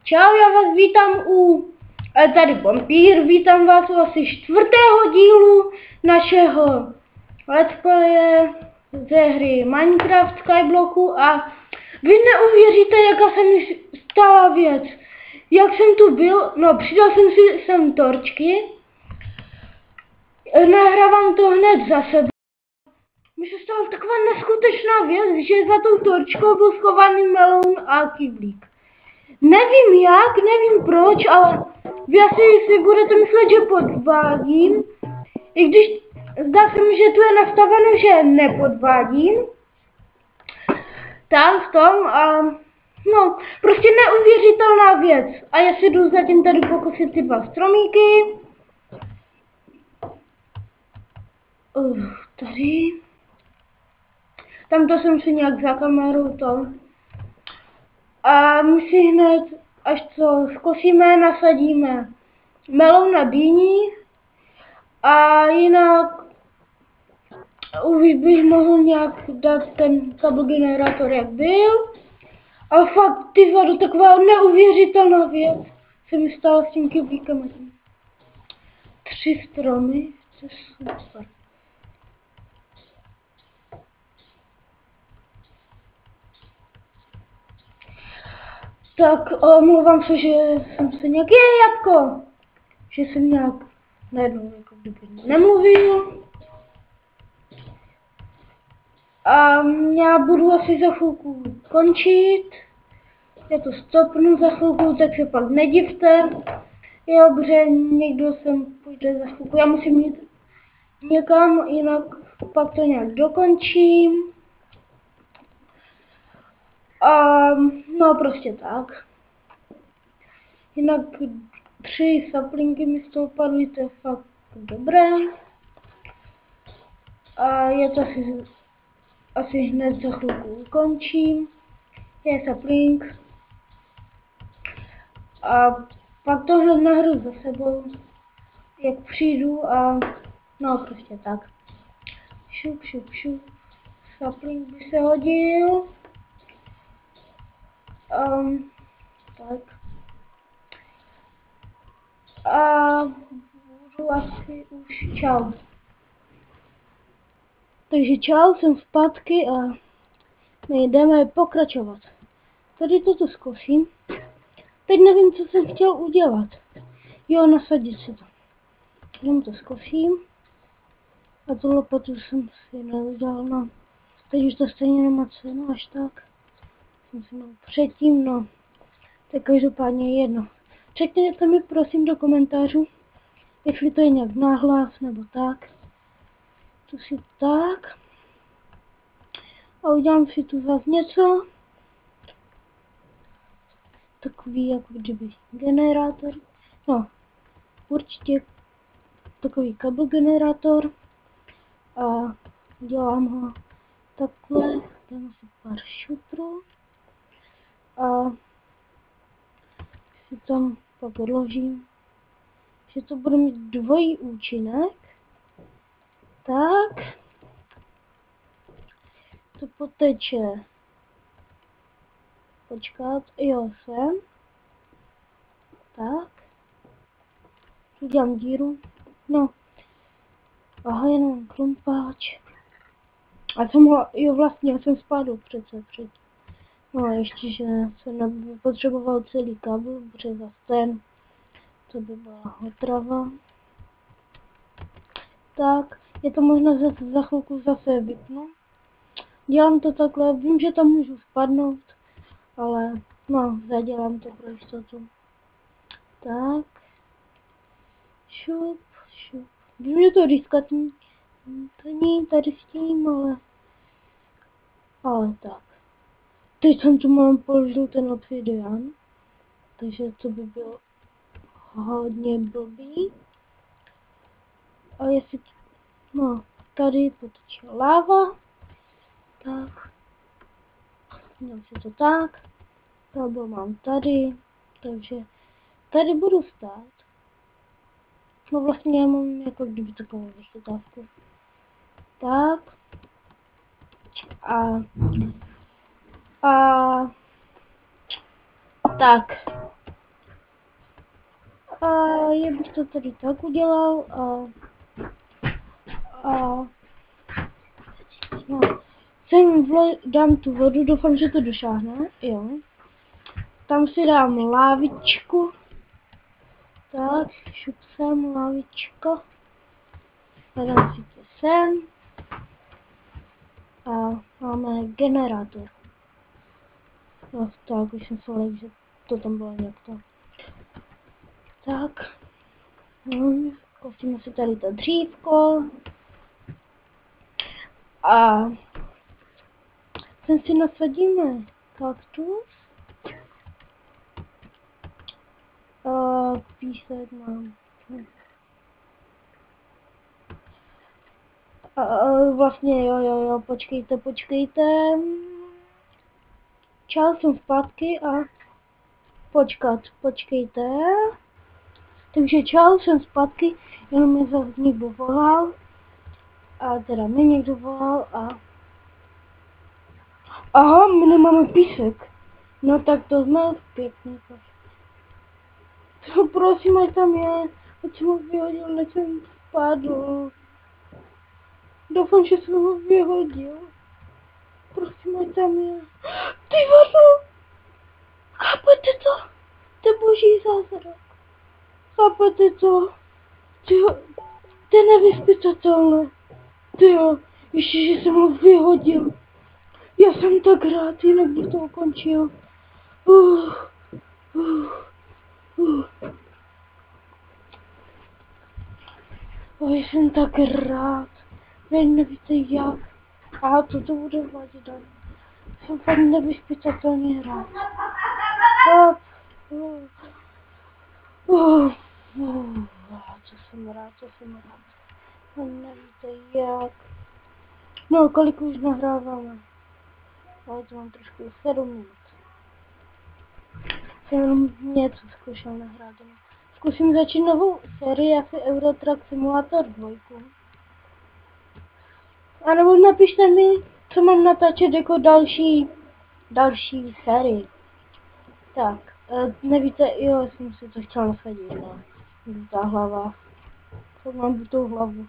Čau, já vás vítám tady Vampír, vítám vás u asi 4. dílu našeho let's playe ze hry Minecraft Skyblocku a vy neuvěříte, jaká se mi stala věc. Jak jsem tu byl, no přidal jsem si sem torčky, nahrávám to hned za sebe. Mi se stala taková neskutečná věc, že za tou torčkou byl schovaný meloun a kyblík. Nevím jak, nevím proč, ale vy asi si budete myslet, že podvádím. I když zdá se mi, že tu je nastaveno, že nepodvádím. Tam v tom a no, prostě neuvěřitelná věc. A já si jdu zatím tady pokusit ty 2 stromíky. Tady. Tamto jsem si nějak za kamerou to. A my si hned, až co zkosíme, nasadíme meloun na dýni. A jinak už bych mohl nějak dát ten kabel generátor, jak byl. A fakt, ty vado, taková neuvěřitelná věc se mi stala s tím kyblíkem a tím. 3 stromy, to je super. Tak omlouvám se, že jsem se nějak, jabko, že jsem nějak najednou jako kdyby nemluvil. A já budu asi za chvilku končit. Já to stopnu za chvilku, tak se pak nedivte. Jo, protože někdo sem půjde za chvilku. Já musím jít někam, jinak pak to nějak dokončím. No prostě tak. Jinak 3 saplinky mi z toho padly, to je fakt dobré. A já to asi hned za chvilku ukončím. Je saplink. A pak to hned nahru za sebou, jak přijdu a no prostě tak. Šup, šup, šup. Saplink by se hodil. Tak. A budu asi už čau. Takže čau, jsem zpátky a my jdeme pokračovat. Tady toto zkusím. Teď nevím, co jsem chtěl udělat. Jo, nasadit si to. Jenom to zkusím. A tu lopatu jsem si neudělal, no. Teď už to stejně nemá cenu, až tak. Jsem si měl předtím, no. To je každopádně jedno. Řekněte mi prosím do komentářů, jestli to je nějak nahlas nebo tak. Tu si tak. A udělám si tu zase něco. Takový jako kdyby generátor. No, určitě takový kabel generátor. A dělám ho takhle. Dám si pár šutrů. A si tam pak odložím, že to bude mít dvojí účinek. Tak. To poteče. Počkat, jo, sem. Tak. Udělám díru. No. Aha, jenom klumpáč. A jsem ho, jo vlastně, já jsem spadl přece před. No ještě, že jsem potřeboval celý kabel, protože zase ten, to by byla otrava. Tak, je to možná za chvilku zase vypnu. Dělám to takhle, vím, že tam můžu spadnout, ale no, zadělám to pro jistotu. Tak. Šup, šup. Vím, že to riskantní, to není tady s tím, ale tak. Teď jsem tu mám položil ten obsidian, takže to by bylo hodně blbý. A jestli, no, tady poteče láva, tak, dám si to tak, kabel mám tady, takže tady budu stát. No vlastně já mám jako kdyby takovou vychytávku. Tak. A tak. A já bych to tady tak udělal a no, sem dám tu vodu, doufám, že to došáhne, jo. Tam si dám lávičku, tak, šup sem lávičko, dám si to sem a máme generátor. No tak, už jsem se lek, že to tam bylo nějak to. Tak, kosíme si tady to dřívko a sem si nasadíme kaktus. Písek mám. Vlastně jo, počkejte. Čau, jsem zpátky a počkejte. Takže čau, jsem zpátky, jenom mě zase někdo volal. A teda mě někdo volal a... Aha, my nemáme písek. No tak to jsme pěkný. To prosím, ať tam je. Ať jsem ho vyhodil, než jsem spadl. Doufám, že jsem ho vyhodil. Prosím, ať tam je. Ty vado! Chápete to? To je boží zázrak. Chápete to? Tyjo, to je nevyspytatelné. Tyjo, ještě, že jsem ho vyhodil. Já jsem tak rád, jinak bych to ukončil. Jsem tak rád. Vy nevíte jak. A to bude vadit. Jsem fakt nevyspytatelně rád. Co jsem rád. Nevíte jak. No, kolik už nahráváme? Ale to mám trošku 7 minut. Jsem jenom něco zkoušel nahrát. Zkusím začít novou sérii, asi Euro Truck Simulator 2. A nebo napište mi, co mám natáčet jako další sérii. Tak, nevíte, jo, jsem si to chtěl nasadit, no. Ta hlava. Tak mám tu hlavu.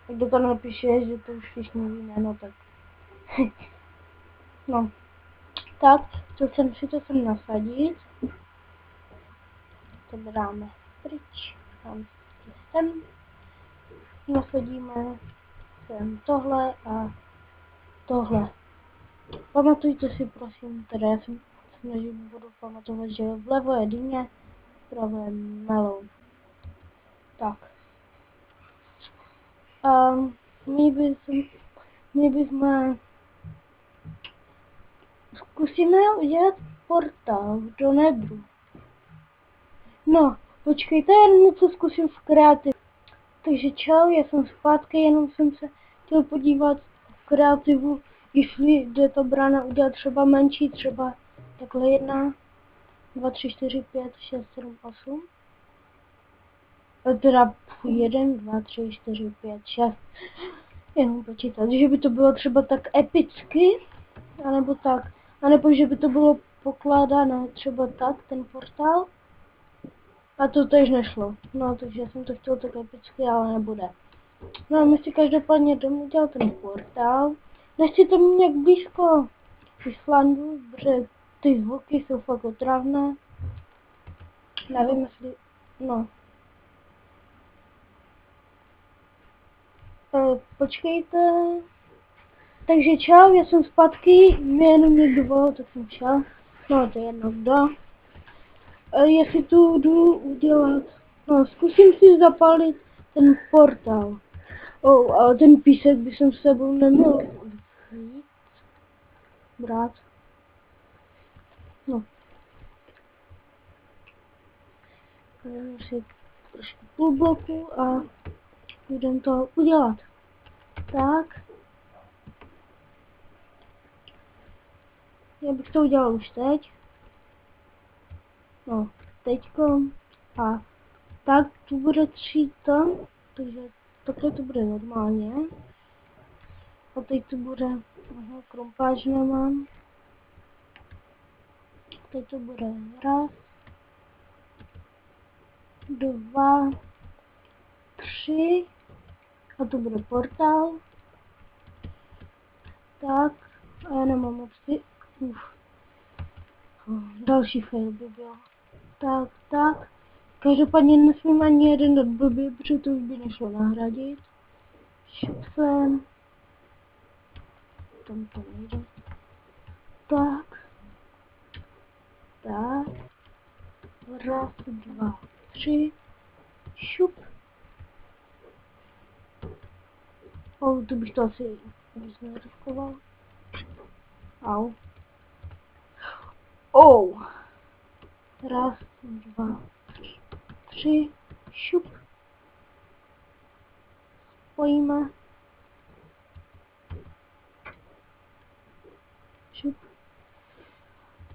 Kdo to napíše, že to už všichni víme, no tak. No. Tak, to jsem si to sem nasadit. To dáme pryč. Tam sem. Nasadíme sem tohle a tohle. Pamatujte si prosím, teda já jsem snažil, budu pamatovat, že vlevo je dýně, vpravo je melon. Tak. My bychom zkusíme udělat portál do nebu. No, počkejte, jen něco zkusím v kreativu. Takže čau, já jsem zpátky, jenom jsem se chtěl podívat v kreativu, jestli jde to brána udělat třeba menší, třeba takhle 1, 2, 3, 4, 5, 6, 7, 8. Teda 1, 2, 3, 4, 5, 6. Jenom počítat, že by to bylo třeba tak epicky, anebo tak, anebo že by to bylo pokládané třeba tak, ten portál. A to tež nešlo. No, takže jsem to chtěl tak epicky, ale nebude. No a my si každopádně jdeme udělat ten portál. Nechci to mít nějak blízko Islandu, protože ty zvuky jsou fakt otravné. Nevím, jestli... No. Počkejte. Takže čau, já jsem zpátky, mě jenom někdo volal, tak jsem šel. No, to je jedno kdo. Já si tu jdu udělat. No, zkusím si zapalit ten portál. Ale ten písek by jsem s sebou neměl vzít. Brát. No. Dám si trošku půl bloku a budem to udělat. Tak. Já bych to udělal už teď. No, teďko. A tak tu bude tříta, takže takhle to bude normálně. A teď to bude, krumpáč nemám. Teď to bude raz, 2, 3 a to bude portál. Tak, a já nemám moc další fail by byl. Tak. Každopádně nesmím ani jeden dot blbý, protože to už by nešlo nahradit. Šup sem. Tam to nejde. Tak. 1, 2, 3. Šup. To bych to asi vůbec neriskoval. Au. 1, 2, 3. Šup. Spojíme. Šup.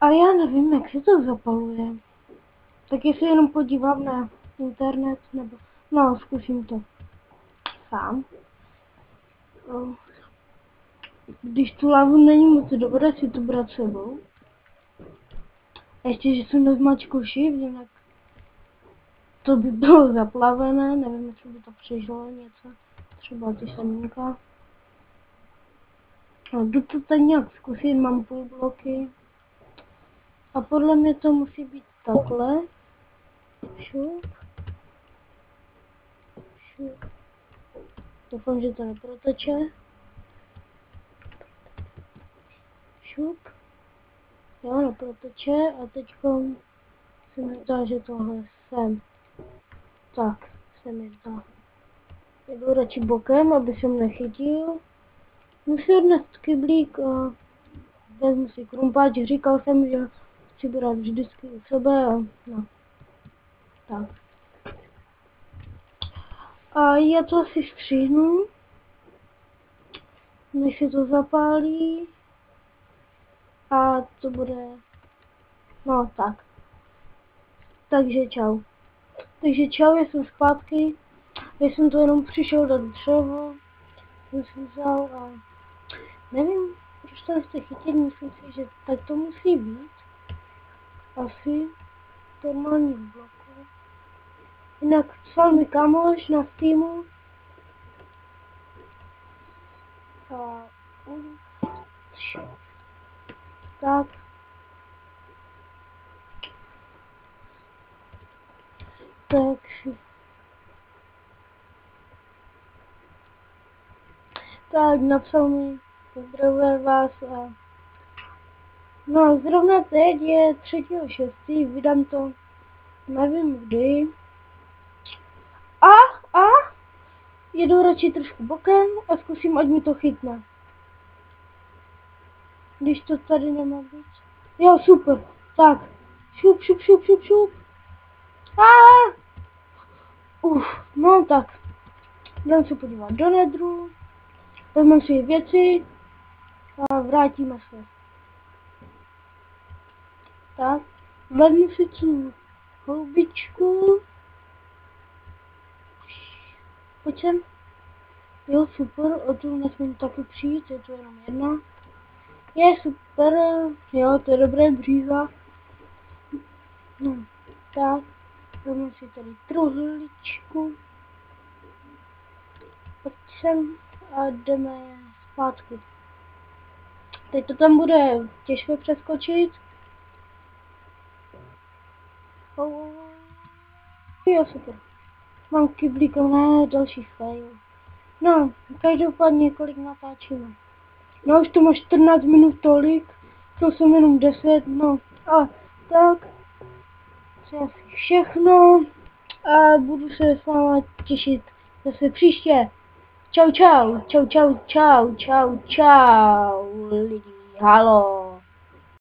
A já nevím, jak se to zapaluje. Tak jestli jenom podívám na internet, nebo... No, zkusím to sám. Když tu lávu není moc dobré si to brát sebou. A ještě, že jsem nezmačkal shift, jinak to by bylo zaplavené, nevím, jestli by to přežilo něco. Třeba ty semínka. No, jdu to tady nějak zkusit, mám půl bloky. A podle mě to musí být takhle. Šup. Šup. Doufám, že to neproteče. Šup. Jo, neproteče a teďko se mi zdá, že tohle sem. Tak, se mi zdá. Jdu radši bokem, aby jsem nechytil. Musím odnést kyblík a vezmu si krumpáč, říkal jsem, že chci brát vždycky u sebe a no. Tak. A já to asi stříhnu, než se to zapálí. A to bude, no tak. Takže čau. Já jsem zpátky. Já jsem to jenom přišel dát dřevo. Jsem si vzal a nevím, proč to nechce chytit, myslím si, že tak to musí být. Asi normální v bloku. Jinak psal mi kamoš na Steamu. A tak. Tak napsal mi, pozdravuje vás a no zrovna teď je 3.6. Vydám to, nevím kdy. A jedu radši trošku bokem a zkusím, ať mi to chytne. Když to tady nemá být. Jo, super. Tak. Šup. No tak. Jdem se podívat do nedru. Vezmeme si věci a vrátíme se. Tak. Vezmu si tu houbičku. Pojď sem. Jo, super. O tu nesmím taky přijít, je to jenom jedna. Je super. Jo, to je dobré bříza. No, tak. Vezmu si tady truhličku. Pojď sem a jdeme zpátky. Teď to tam bude těžké přeskočit. Jo, super. Mám kyblík, ne, další fail. No, každopádně kolik natáčíme. No, už to má 14 minut tolik. To jsem jenom 10, no. A tak. To je asi všechno. A budu se s váma těšit zase příště. Čau lidi, halo.